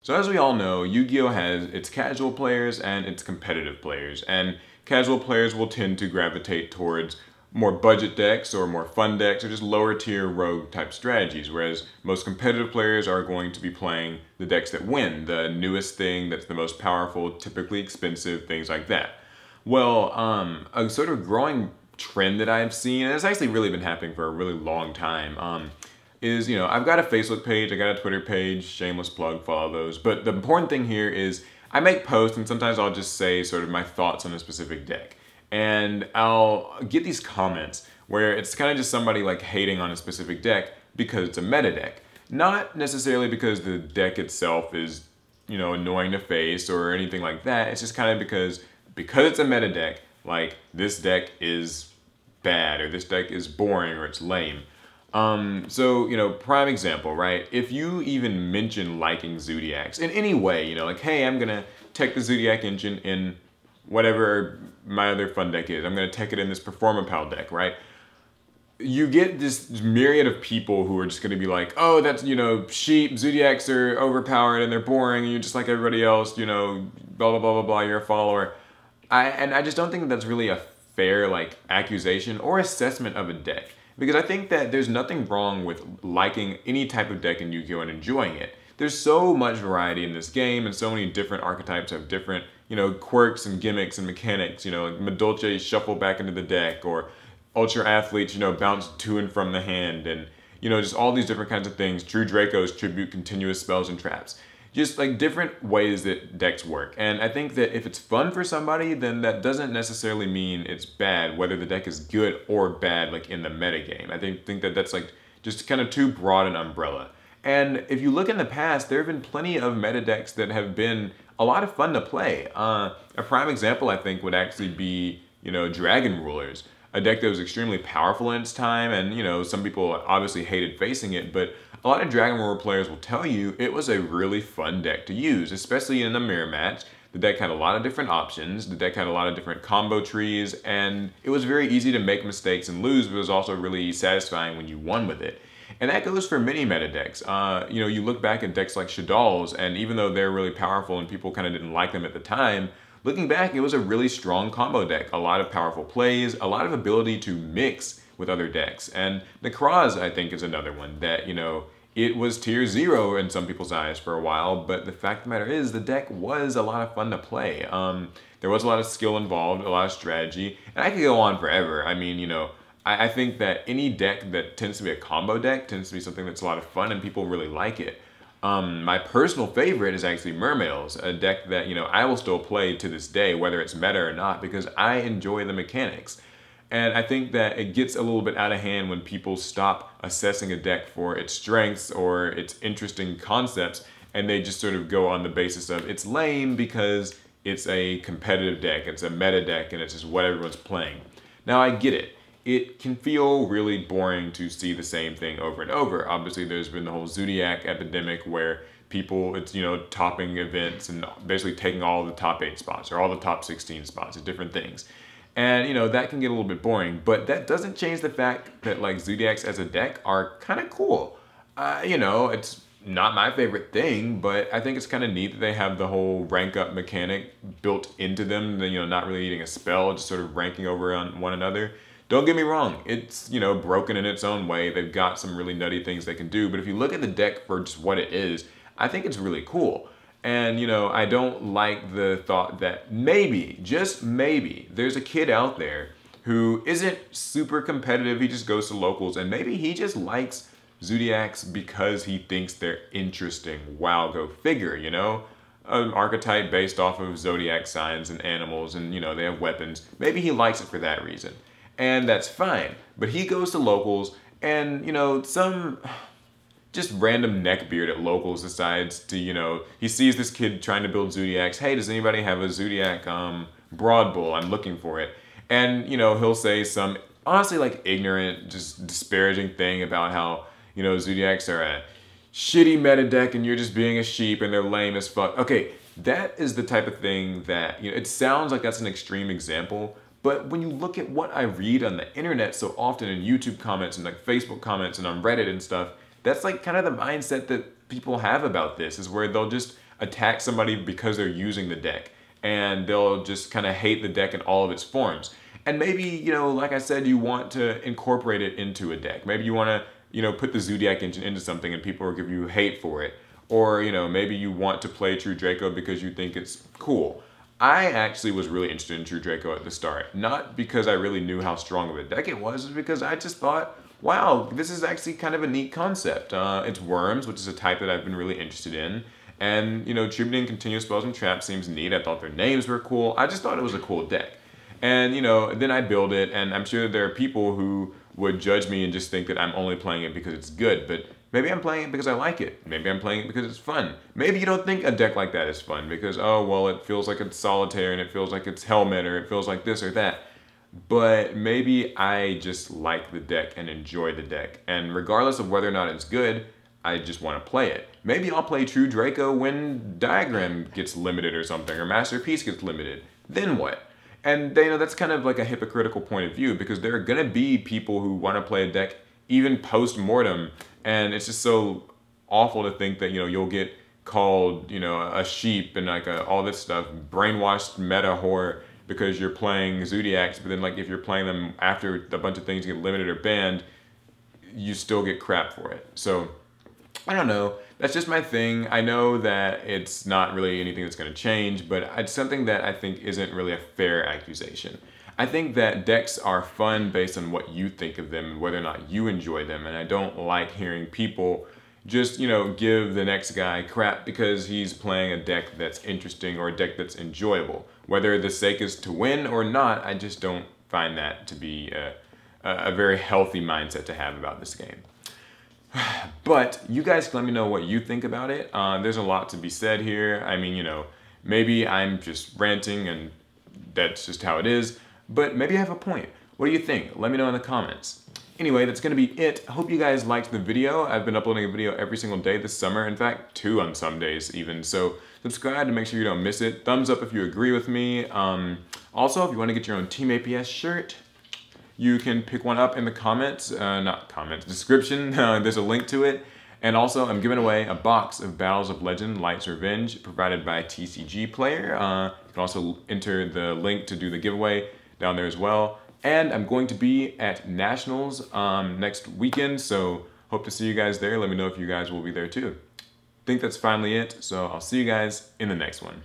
So as we all know, Yu-Gi-Oh! Has its casual players and its competitive players, and casual players will tend to gravitate towards more budget decks or more fun decks or just lower tier rogue type strategies, whereas most competitive players are going to be playing the decks that win, the newest thing that's the most powerful, typically expensive, things like that. Well, a sort of growing trend that I've seen, and it's actually really been happening for a really long time, is, I've got a Facebook page, I got a Twitter page, shameless plug, follow those. But the important thing here is I make posts and sometimes I'll just say sort of my thoughts on a specific deck. And I'll get these comments where it's kind of just somebody like hating on a specific deck because it's a meta deck. Not necessarily because the deck itself is, annoying to face or anything like that. It's just kind of because it's a meta deck, like this deck is bad or this deck is boring or it's lame. So, prime example, right? If you even mention liking Zodiacs in any way, like, hey, I'm gonna tech the Zodiac engine in whatever my other fun deck is. I'm gonna tech it in this Performapal deck, right? You get this myriad of people who are just gonna be like, oh, that's, sheep, Zodiacs are overpowered and they're boring, and you're just like everybody else, blah, blah, blah, blah, blah, you're a follower. I just don't think that's really a fair, accusation or assessment of a deck. Because I think that there's nothing wrong with liking any type of deck in Yu-Gi-Oh! And enjoying it. There's so much variety in this game and so many different archetypes have different, quirks and gimmicks and mechanics. Like Madolche shuffle back into the deck, or Ultra Athletes, bounce to and from the hand, and, just all these different kinds of things. True Dracos tribute continuous spells and traps. Just like different ways that decks work. And I think that if it's fun for somebody, then that doesn't necessarily mean it's bad, whether the deck is good or bad, like in the metagame. I think that that's just kind of too broad an umbrella. And if you look in the past, there have been plenty of meta decks that have been a lot of fun to play. A prime example, I think, would actually be, Dragon Rulers. A deck that was extremely powerful in its time, and some people obviously hated facing it, but a lot of Dragon Ruler players will tell you it was a really fun deck to use, especially in a mirror match. The deck had a lot of different options, the deck had a lot of different combo trees, and it was very easy to make mistakes and lose, but it was also really satisfying when you won with it. And that goes for many meta decks. You look back at decks like Shadal's, and even though they're really powerful and people kind of didn't like them at the time, looking back, it was a really strong combo deck. A lot of powerful plays, a lot of ability to mix with other decks. And Necroz, I think, is another one that, it was tier 0 in some people's eyes for a while, but the fact of the matter is the deck was a lot of fun to play. There was a lot of skill involved, a lot of strategy, and I could go on forever. I mean, I think that any deck that tends to be a combo deck tends to be something that's a lot of fun and people really like it. My personal favorite is actually Mermails, a deck that, I will still play to this day, whether it's meta or not, because I enjoy the mechanics. And I think that it gets a little bit out of hand when people stop assessing a deck for its strengths or its interesting concepts, and they just sort of go on the basis of it's lame because it's a competitive deck, it's a meta deck, and it's just what everyone's playing. Now, I get it. It can feel really boring to see the same thing over and over. Obviously, there's been the whole Zodiac epidemic where people, it's, topping events and basically taking all the top 8 spots or all the top 16 spots at different things. And, that can get a little bit boring, but that doesn't change the fact that, Zodiacs as a deck are kind of cool. It's not my favorite thing, but I think it's kind of neat that they have the whole rank up mechanic built into them, not really needing a spell, just sort of ranking over on one another. Don't get me wrong, it's, broken in its own way. They've got some really nutty things they can do, but if you look at the deck for just what it is, I think it's really cool. And, I don't like the thought that maybe, just maybe, there's a kid out there who isn't super competitive, he just goes to locals, and maybe he just likes Zodiacs because he thinks they're interesting. Wow, go figure, An archetype based off of Zodiac signs and animals, and, they have weapons. Maybe he likes it for that reason. And that's fine. But he goes to locals, and, some just random neckbeard at locals decides to, he sees this kid trying to build Zodiacs. Hey, does anybody have a Zodiac Broad Bull? I'm looking for it. And, he'll say some, honestly, ignorant, just disparaging thing about how, Zodiacs are a shitty meta deck and you're just being a sheep and they're lame as fuck. Okay, that is the type of thing that, it sounds like that's an extreme example, but when you look at what I read on the internet so often in YouTube comments and Facebook comments and on Reddit and stuff, that's kind of the mindset that people have about this, is where they'll just attack somebody because they're using the deck, and they'll just kind of hate the deck in all of its forms. And maybe, you know, like I said, you want to incorporate it into a deck. Maybe you want to, you know, put the Zodiac engine into something and people will give you hate for it. Or, you know, maybe you want to play True Draco because you think it's cool. I actually was really interested in True Draco at the start. Not because I really knew how strong of a deck it was, because I just thought, wow, this is actually kind of a neat concept. It's Worms, which is a type that I've been really interested in. And, you know, tributing continuous spells and traps seems neat. I thought their names were cool. I just thought it was a cool deck. And, you know, then I build it, and I'm sure there are people who would judge me and just think that I'm only playing it because it's good. But maybe I'm playing it because I like it. Maybe I'm playing it because it's fun. Maybe you don't think a deck like that is fun because, oh, well, it feels like it's solitaire and it feels like it's helmet or it feels like this or that. But maybe I just like the deck and enjoy the deck. And regardless of whether or not it's good, I just want to play it. Maybe I'll play True Draco when Diagram gets limited or something, or Masterpiece gets limited. Then what? And you know, that's kind of like a hypocritical point of view, because there are going to be people who want to play a deck even post-mortem, and it's just so awful to think that, you know, you'll get called, you know, a sheep and like all this stuff, brainwashed meta whore because you're playing Zodiacs, but then like if you're playing them after a bunch of things get limited or banned, you still get crap for it. So I don't know. That's just my thing. I know that it's not really anything that's going to change, but it's something that I think isn't really a fair accusation. I think that decks are fun based on what you think of them and whether or not you enjoy them, and I don't like hearing people just, you know, give the next guy crap because he's playing a deck that's interesting or a deck that's enjoyable. Whether the sake is to win or not, I just don't find that to be a very healthy mindset to have about this game. But you guys can let me know what you think about it. There's a lot to be said here. I mean, you know, maybe I'm just ranting and that's just how it is, but maybe I have a point. What do you think? Let me know in the comments. Anyway, that's going to be it. I hope you guys liked the video. I've been uploading a video every single day this summer. In fact, 2 on some days even. So subscribe to make sure you don't miss it. Thumbs up if you agree with me. Also, if you want to get your own Team APS shirt, you can pick one up in the comments, description. There's a link to it. And also, I'm giving away a box of Battles of Legend Light's Revenge provided by TCG Player. You can also enter the link to do the giveaway down there as well. And I'm going to be at Nationals next weekend, so hope to see you guys there. Let me know if you guys will be there too. I think that's finally it, so I'll see you guys in the next one.